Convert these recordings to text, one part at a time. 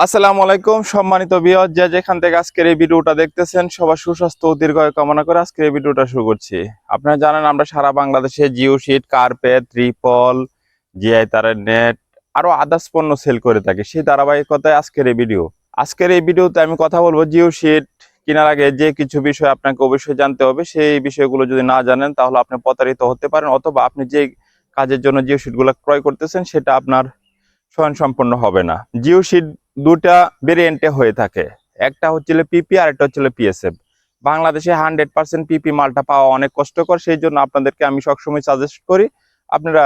আসসালামু আলাইকুম সম্মানিত ভিউয়ার, যে যেখান থেকে আজকের এই ভিডিওটা দেখতেছেন সবার সুস্বাস্থ্য ও দীর্ঘায়ু কামনা করে আজকের এই ভিডিওটা শুরু করছি। আপনারা জানেন আমরা সারা বাংলাদেশে জিও শিট, কার্পেট, ত্রিপল, জিআই তারের নেট আরো আদার্স পণ্য সেল করে থাকি। সেই ধারাবাহিকতায় আজকের এই ভিডিওতে আমি কথা বলবো জিও শিট কেনার আগে যে কিছু বিষয় আপনাকে অবশ্যই জানতে হবে। সেই বিষয়গুলো যদি না জানেন তাহলে আপনি প্রতারিত হতে পারেন, অথবা আপনি যে কাজের জন্য জিও শিটগুলো ক্রয় করতেছেন সেটা আপনার স্বয়ংসম্পূর্ণ হবে না। জিও শিট দুটা ভেরিয়েন্টে হয়ে থাকে, একটা হচ্ছিল পিপি আর একটা হচ্ছিল পিএসএফ। বাংলাদেশে 100% পিপি মালটা পাওয়া অনেক কষ্টকর, সেই জন্য আপনাদেরকে আমি সবসময় সাজেস্ট করি আপনারা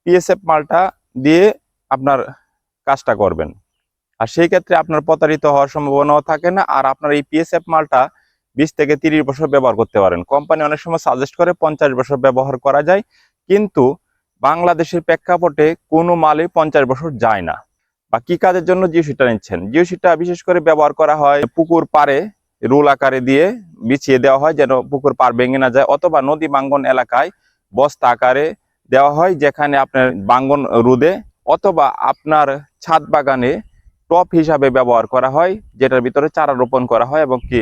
পিএসএফ মালটা দিয়ে আপনার কাজটা করবেন। আর সেই ক্ষেত্রে আপনার প্রতারিত হওয়ার সম্ভাবনাও থাকে না। আর আপনার এই পিএসএফ মালটা 20 থেকে 30 বছর ব্যবহার করতে পারেন। কোম্পানি অনেক সময় সাজেস্ট করে 50 বছর ব্যবহার করা যায়, কিন্তু বাংলাদেশের প্রেক্ষাপটে কোনো মালই 50 বছর যায় না। বা কি কাজের জন্য জিও শিটটা নিচ্ছেন? জিও শিটটা বিশেষ করে ব্যবহার করা হয় পুকুর পাড়ে, রোল আকারে দিয়ে বিছিয়ে দেওয়া হয় যেন পুকুর পাড় ভেঙে না যায়, অথবা নদী বাঙ্গন এলাকায় বস্তা আকারে দেওয়া হয় যেখানে আপনার বাঙ্গন রোধে, অথবা আপনার ছাদ বাগানে টপ হিসাবে ব্যবহার করা হয়, যেটার ভিতরে চারা রোপণ করা হয় এবং কি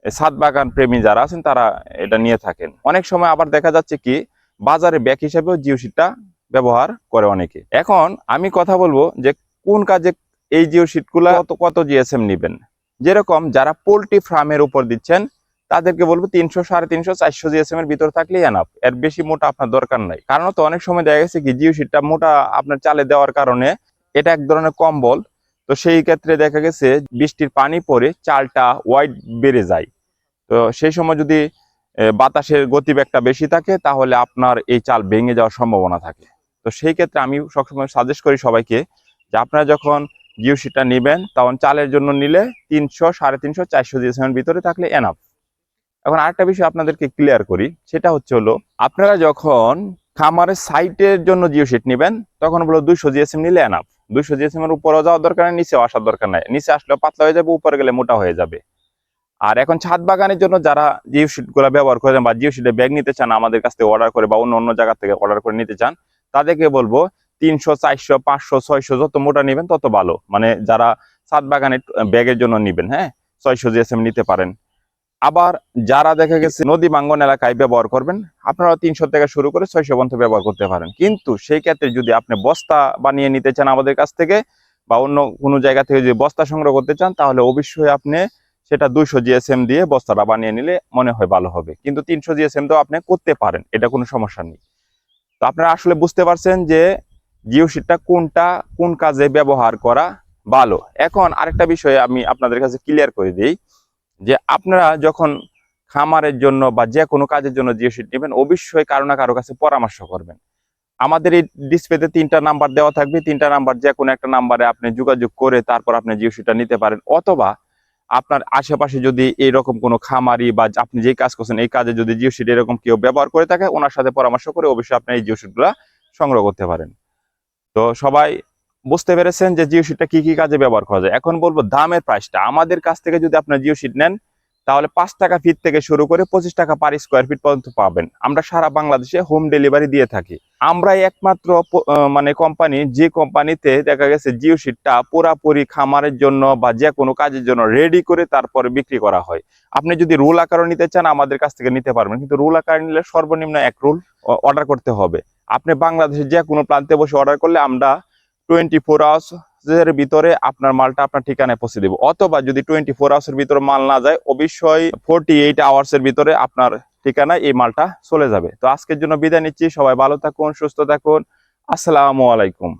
ছাদ বাগান প্রেমী যারা আছেন তারা এটা নিয়ে থাকেন। অনেক সময় আবার দেখা যাচ্ছে কি বাজারে ব্যাগ হিসেবেও জিও শিটটা ব্যবহার করে অনেকে। এখন আমি কথা বলবো যে কোন কাজে এই জিও শিটগুলা কত জিএসএম নেবেন। যেরকম যারা পোল্ট্রি ফার্মের উপর দিচ্ছেন তাদেরকে বলবো 300, 350, 400 জিএসএম এর ভিতর থাকলেই এনাফ। এর বেশি মোটা আপনার দরকার নাই। কারণ তো অনেক সময় দেখা গেছে কি জিও শিটটা মোটা আপনার চালে দেওয়ার কারণে এটা এক ধরনের কম্বল, তো সেই ক্ষেত্রে দেখা গেছে বৃষ্টির পানি পড়ে চালটা ওয়াইড বেড়ে যায়। তো সেই সময় যদি বাতাসের গতিবেগটা বেশি থাকে তাহলে আপনার এই চাল ভেঙে যাওয়ার সম্ভাবনা থাকে। তো সেই ক্ষেত্রে আমি সবসময় সাজেস্ট করি সবাইকে যে আপনারা যখন জিও শিটটা নেবেন তখন চালের জন্য নিলে 300, 350, 400 জিএসএম এর ভিতরে থাকলে এনাফ। এখন আরেকটা বিষয় আপনাদেরকে ক্লিয়ার করি, সেটা হলো আপনারা যখন খামারের সাইটের জন্য জিও শিট নেবেন তখন বলো 200 জিএসএম নিলে এনাফ। 200 জিএসএম এর উপরও যাওয়ার দরকার নেই, নিচেও আসার দরকার নাই। নিচে আসলেও পাতলা হয়ে যাবে, উপরে গেলে মোটা হয়ে যাবে। আর এখন ছাদ বাগানের জন্য যারা জিও শিট গুলা ব্যবহার করেন বা জিও শিটের ব্যাগ নিতে চান আমাদের কাছ থেকে অর্ডার করে বা অন্য অন্য জায়গা থেকে অর্ডার করে নিতে চান, তাদেরকে বলবো 300, 400, 500, 600 যত মোটা নেবেন তত ভালো। মানে যারা ছাদ বাগানের ব্যাগের জন্য নিবেন, হ্যাঁ, 600 জিএসএম নিতে পারেন। আবার যারা দেখা গেছে নদী বাঙ্গন এলাকায় ব্যবহার করবেন আপনারা 300 থেকে শুরু করে 600 পর্যন্ত ব্যবহার করতে পারেন। কিন্তু সেই ক্ষেত্রে যদি আপনি বস্তা বানিয়ে নিতে চান আমাদের কাছ থেকে বা অন্য কোনো জায়গা থেকে যদি বস্তা সংগ্রহ করতে চান তাহলে অবশ্যই আপনি সেটা 200 জিএসএম দিয়ে বস্তাটা বানিয়ে নিলে মনে হয় ভালো হবে। কিন্তু 300 জিএসএম তো আপনি করতে পারেন, এটা কোনো সমস্যা নেই। তো আপনারা আসলে বুঝতে পারছেন যে জিও শিটটা কোনটা কোন কাজে ব্যবহার করা ভালো। এখন আরেকটা বিষয় আমি আপনাদের কাছে ক্লিয়ার করে দিই যে আপনারা যখন খামারের জন্য বা যে কোনো কাজের জন্য জিও শিট নেবেন অবশ্যই কারো না কারো কাছে পরামর্শ করবেন। আমাদের এই ডিসপ্লেতে 3টা নাম্বার দেওয়া থাকবে, 3টা নাম্বার যে কোনো একটা নাম্বারে আপনি যোগাযোগ করে তারপর আপনি জিও শিটটা নিতে পারেন। অথবা আপনার আশেপাশে যদি এইরকম কোনো খামারি বা আপনি যে কাজ করছেন এই কাজে যদি জিও শিট এরকম কেউ ব্যবহার করে থাকে ওনার সাথে পরামর্শ করে অবশ্যই আপনি এই জিও শিটগুলো সংগ্রহ করতে পারেন। তো সবাই বুঝতে পেরেছেন যে জিও শিটটা কি কি কাজে ব্যবহার করা যায়। এখন বলবো দামের প্রাইসটা। আমাদের কাছ থেকে যদি আপনার জিও শিট নেন তাহলে 5 টাকা ফিট থেকে শুরু করে 25 টাকা পার স্কোয়ার ফিট পর্যন্ত পাবেন। আমরা সারা বাংলাদেশে হোম ডেলিভারি দিয়ে থাকি। আমরাই একমাত্র মানে কোম্পানি যে কোম্পানিতে দেখা গেছে জিও শিটটা পুরাপুরি খামারের জন্য বা যে কোনো কাজের জন্য রেডি করে তারপরে বিক্রি করা হয়। আপনি যদি রোল আকারে নিতে চান আমাদের কাছ থেকে নিতে পারবেন, কিন্তু রোল আকারে নিলে সর্বনিম্ন 1 রোল অর্ডার করতে হবে। আপনি বাংলাদেশের যে কোনো প্রান্তে বসে অর্ডার করলে আমরা 24 আওয়ার্স এর ভিতরে আপনার মালটা আপনার ঠিকানায় পৌঁছে দেব। অথবা যদি 24 আওয়ার্স এর ভিতরে মাল না যায় অবশ্যই 48 আওয়ার্স এর ভিতরে আপনার ঠিকানায় এই মালটা চলে যাবে। তো আজকের জন্য বিদায় নিচ্ছি। সবাই ভালো থাকুন, সুস্থ থাকুন। আসসালামু আলাইকুম।